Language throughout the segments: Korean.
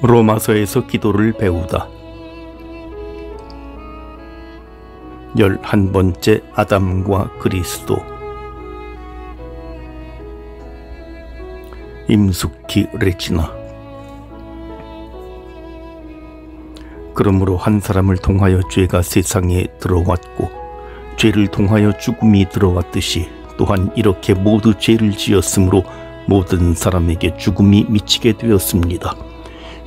로마서에서 기도를 배우다. 11번째 아담과 그리스도. 임숙희 레지나. 그러므로 한 사람을 통하여 죄가 세상에 들어왔고 죄를 통하여 죽음이 들어왔듯이 또한 이렇게 모두 죄를 지었으므로 모든 사람에게 죽음이 미치게 되었습니다.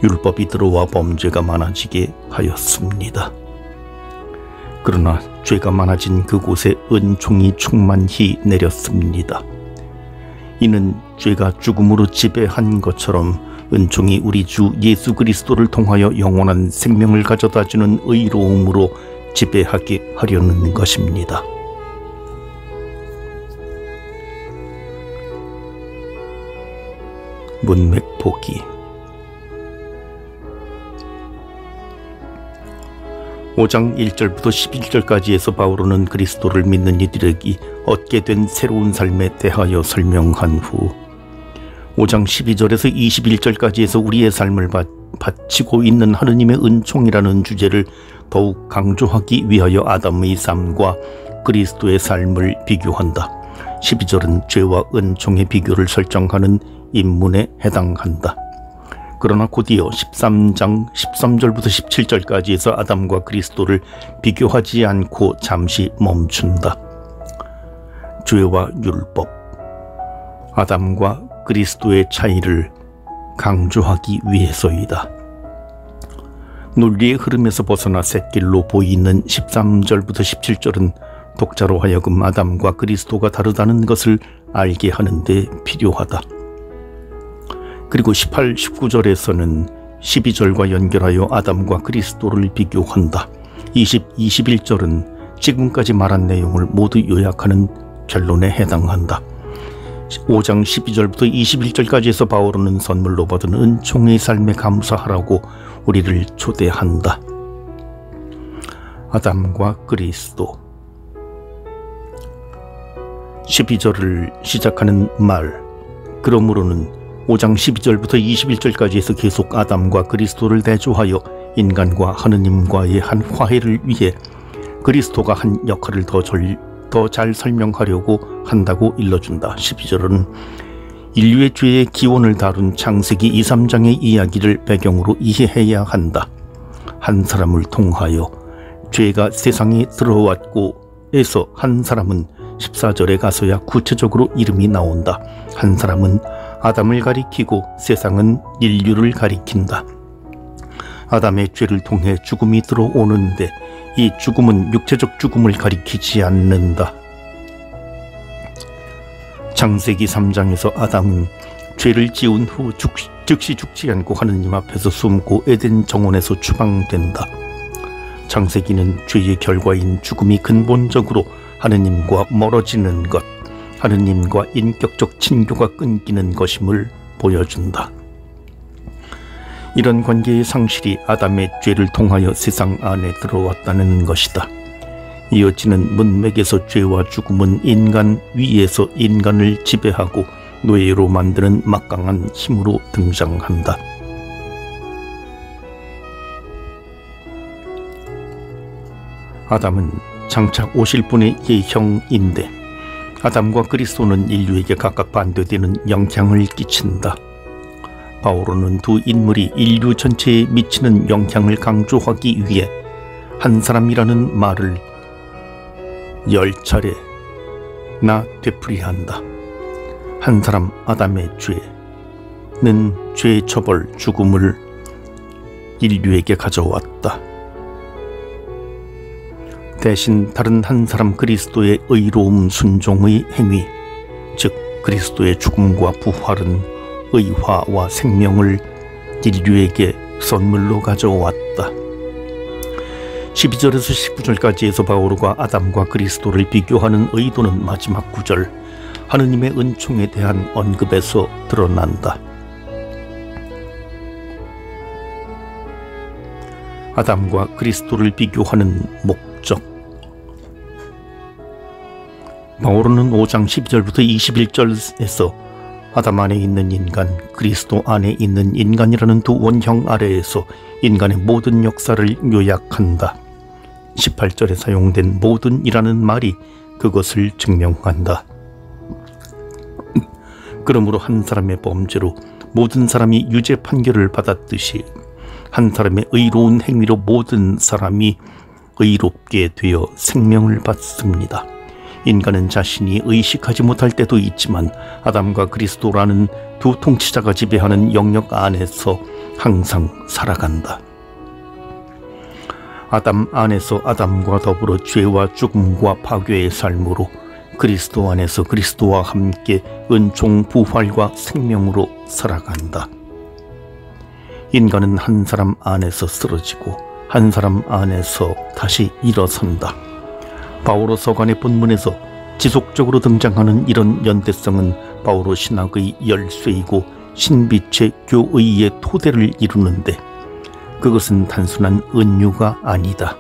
율법이 들어와 범죄가 많아지게 하였습니다. 그러나 죄가 많아진 그곳에 은총이 충만히 내렸습니다. 이는 죄가 죽음으로 지배한 것처럼 은총이 우리 주 예수 그리스도를 통하여 영원한 생명을 가져다주는 의로움으로 지배하게 하려는 것입니다. 문맥 보기. 5장 1절부터 11절까지에서 바오로는 그리스도를 믿는 이들에게 얻게 된 새로운 삶에 대하여 설명한 후 5장 12절에서 21절까지에서 우리의 삶을 바치고 있는 하느님의 은총이라는 주제를 더욱 강조하기 위하여 아담의 삶과 그리스도의 삶을 비교한다. 12절은 죄와 은총의 비교를 설정하는 인문에 해당한다. 그러나 곧이어 13장 13절부터 17절까지에서 아담과 그리스도를 비교하지 않고 잠시 멈춘다. 죄와 율법, 아담과 그리스도의 차이를 강조하기 위해서이다. 논리의 흐름에서 벗어나 샛길로 보이는 13절부터 17절은 독자로 하여금 아담과 그리스도가 다르다는 것을 알게 하는 데 필요하다. 그리고 18, 19절에서는 12절과 연결하여 아담과 그리스도를 비교한다. 20, 21절은 지금까지 말한 내용을 모두 요약하는 결론에 해당한다. 5장 12절부터 21절까지에서 바오로는 선물로 받은 은총의 삶에 감사하라고 우리를 초대한다. 아담과 그리스도. 12절을 시작하는 말, 그러므로는 5장 12절부터 21절까지에서 계속 아담과 그리스도를 대조하여 인간과 하느님과의 한 화해를 위해 그리스도가 한 역할을 더 잘 설명하려고 한다고 일러준다. 12절은 인류의 죄의 기원을 다룬 창세기 2, 3장의 이야기를 배경으로 이해해야 한다. 한 사람을 통하여 죄가 세상에 들어왔고 에서 한 사람은 14절에 가서야 구체적으로 이름이 나온다. 한 사람은 아담을 가리키고 세상은 인류를 가리킨다. 아담의 죄를 통해 죽음이 들어오는데 이 죽음은 육체적 죽음을 가리키지 않는다. 창세기 3장에서 아담은 죄를 지은 후 즉시 죽지 않고 하느님 앞에서 숨고 에덴 정원에서 추방된다. 창세기는 죄의 결과인 죽음이 근본적으로 하느님과 멀어지는 것, 하느님과 인격적 친교가 끊기는 것임을 보여준다. 이런 관계의 상실이 아담의 죄를 통하여 세상 안에 들어왔다는 것이다. 이어지는 문맥에서 죄와 죽음은 인간 위에서 인간을 지배하고 노예로 만드는 막강한 힘으로 등장한다. 아담은 장차 오실 분의 예형인데 아담과 그리스도는 인류에게 각각 반대되는 영향을 끼친다. 바오로는 두 인물이 인류 전체에 미치는 영향을 강조하기 위해 한 사람이라는 말을 10차례나 되풀이한다. 한 사람 아담의 죄는 죄의 처벌, 죽음을 인류에게 가져왔다. 대신 다른 한 사람 그리스도의 의로움 순종의 행위, 즉 그리스도의 죽음과 부활은 의화와 생명을 인류에게 선물로 가져왔다. 12절에서 19절까지에서 바오로가 아담과 그리스도를 비교하는 의도는 마지막 구절, 하느님의 은총에 대한 언급에서 드러난다. 아담과 그리스도를 비교하는 목적. 바오로는 5장 12절부터 21절에서 아담 안에 있는 인간, 그리스도 안에 있는 인간이라는 두 원형 아래에서 인간의 모든 역사를 요약한다. 18절에 사용된 모든이라는 말이 그것을 증명한다. 그러므로 한 사람의 범죄로 모든 사람이 유죄 판결을 받았듯이 한 사람의 의로운 행위로 모든 사람이 의롭게 되어 생명을 받습니다. 인간은 자신이 의식하지 못할 때도 있지만 아담과 그리스도라는 두 통치자가 지배하는 영역 안에서 항상 살아간다. 아담 안에서 아담과 더불어 죄와 죽음과 파괴의 삶으로, 그리스도 안에서 그리스도와 함께 은총, 부활과 생명으로 살아간다. 인간은 한 사람 안에서 쓰러지고 한 사람 안에서 다시 일어선다. 바오로 서간의 본문에서 지속적으로 등장하는 이런 연대성은 바오로 신학의 열쇠이고 신빛의 교의의 토대를 이루는데 그것은 단순한 은유가 아니다.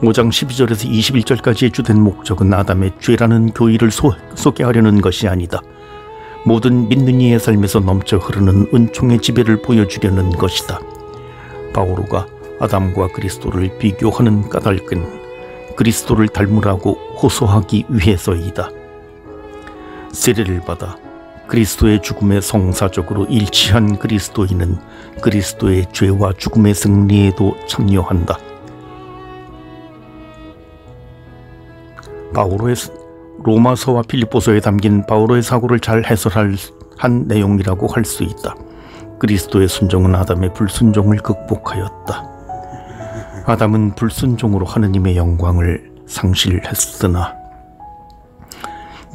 5장 12절에서 21절까지의 주된 목적은 아담의 죄라는 교의를 소개하려는 것이 아니다. 모든 믿는 이의 삶에서 넘쳐 흐르는 은총의 지배를 보여주려는 것이다. 바오로가 아담과 그리스도를 비교하는 까닭은 그리스도를 닮으라고 호소하기 위해서이다. 세례를 받아 그리스도의 죽음에 성사적으로 일치한 그리스도인은 그리스도의 죄와 죽음의 승리에도 참여한다. 바오로의 로마서와 필립보서에 담긴 바오로의 사고를 잘 해설한 내용이라고 할 수 있다. 그리스도의 순종은 아담의 불순종을 극복하였다. 아담은 불순종으로 하느님의 영광을 상실했으나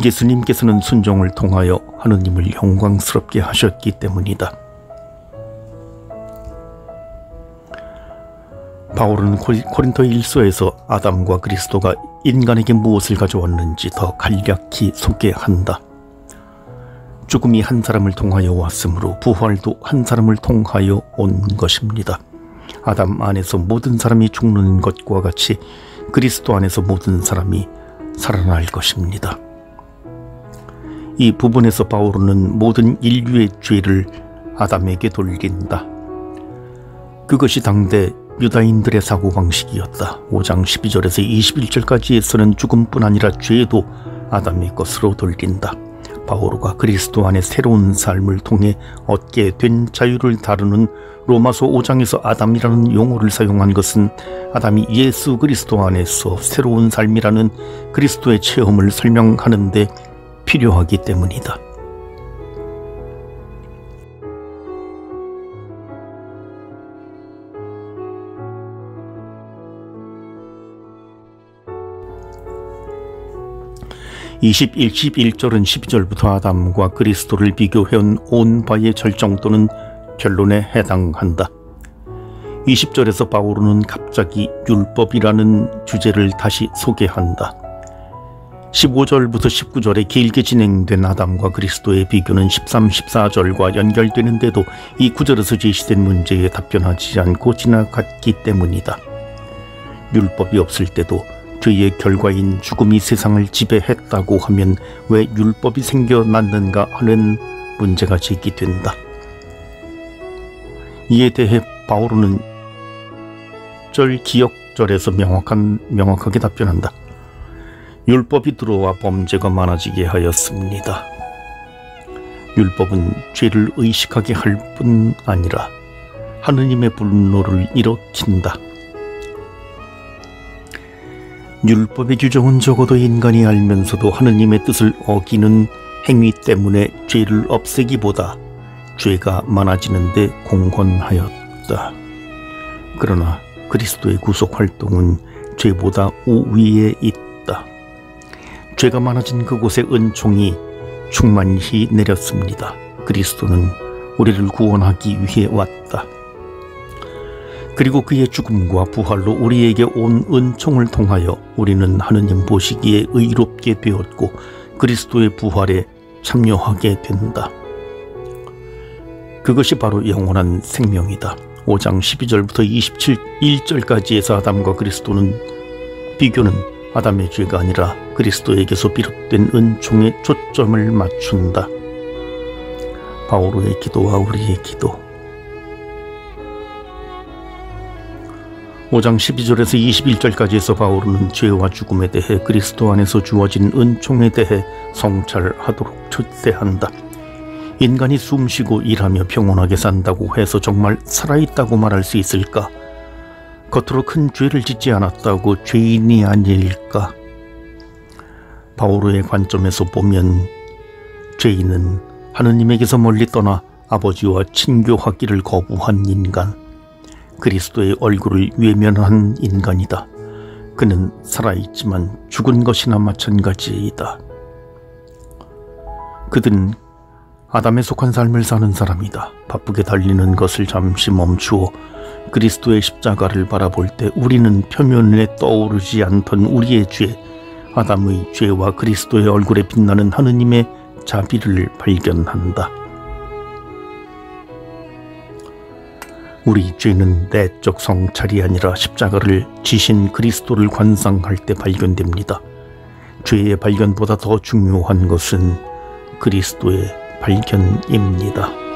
예수님께서는 순종을 통하여 하느님을 영광스럽게 하셨기 때문이다. 바울은 고린도 1서에서 아담과 그리스도가 인간에게 무엇을 가져왔는지 더 간략히 소개한다. 죽음이 한 사람을 통하여 왔으므로 부활도 한 사람을 통하여 온 것입니다. 아담 안에서 모든 사람이 죽는 것과 같이 그리스도 안에서 모든 사람이 살아날 것입니다. 이 부분에서 바울은 모든 인류의 죄를 아담에게 돌린다. 그것이 당대 유다인들의 사고방식이었다. 5장 12절에서 21절까지에서는 죽음뿐 아니라 죄도 아담의 것으로 돌린다. 바오로가 그리스도 안에 새로운 삶을 통해 얻게 된 자유를 다루는 로마서 5장에서 아담이라는 용어를 사용한 것은 아담이 예수 그리스도 안에서 새로운 삶이라는 그리스도의 체험을 설명하는 데 필요하기 때문이다. (20, 21절은 12절부터 아담과 그리스도를 비교해온 온 바의 절정 또는 결론에 해당한다. 20절에서 바오로는 갑자기 율법이라는 주제를 다시 소개한다. 15절부터 19절에 길게 진행된 아담과 그리스도의 비교는 13, 14절과 연결되는데도 이 구절에서 제시된 문제에 답변하지 않고 지나갔기 때문이다. 율법이 없을 때도 죄의 결과인 죽음이 세상을 지배했다고 하면 왜 율법이 생겨났는가 하는 문제가 제기된다. 이에 대해 바오로는 기역절에서 명확하게 답변한다. 율법이 들어와 범죄가 많아지게 하였습니다. 율법은 죄를 의식하게 할 뿐 아니라 하느님의 분노를 일으킨다. 율법의 규정은 적어도 인간이 알면서도 하느님의 뜻을 어기는 행위 때문에 죄를 없애기보다 죄가 많아지는 데 공헌하였다. 그러나 그리스도의 구속활동은 죄보다 우위에 있다. 죄가 많아진 그곳에 은총이 충만히 내렸습니다. 그리스도는 우리를 구원하기 위해 왔다. 그리고 그의 죽음과 부활로 우리에게 온 은총을 통하여 우리는 하느님 보시기에 의롭게 되었고 그리스도의 부활에 참여하게 된다. 그것이 바로 영원한 생명이다. 5장 12절부터 27절까지에서 아담과 그리스도는 비교는 아담의 죄가 아니라 그리스도에게서 비롯된 은총에 초점을 맞춘다. 바오로의 기도와 우리의 기도. 5장 12절에서 21절까지에서 바오로는 죄와 죽음에 대해 그리스도 안에서 주어진 은총에 대해 성찰하도록 출세한다. 인간이 숨쉬고 일하며 평온하게 산다고 해서 정말 살아있다고 말할 수 있을까? 겉으로 큰 죄를 짓지 않았다고 죄인이 아닐까? 바오로의 관점에서 보면 죄인은 하느님에게서 멀리 떠나 아버지와 친교하기를 거부한 인간, 그리스도의 얼굴을 외면한 인간이다. 그는 살아있지만 죽은 것이나 마찬가지이다. 그들은 아담에 속한 삶을 사는 사람이다. 바쁘게 달리는 것을 잠시 멈추어 그리스도의 십자가를 바라볼 때 우리는 표면에 떠오르지 않던 우리의 죄, 아담의 죄와 그리스도의 얼굴에 빛나는 하느님의 자비를 발견한다. 우리 죄는 내적 성찰이 아니라 십자가를 지신 그리스도를 관상할 때 발견됩니다. 죄의 발견보다 더 중요한 것은 그리스도의 발견입니다.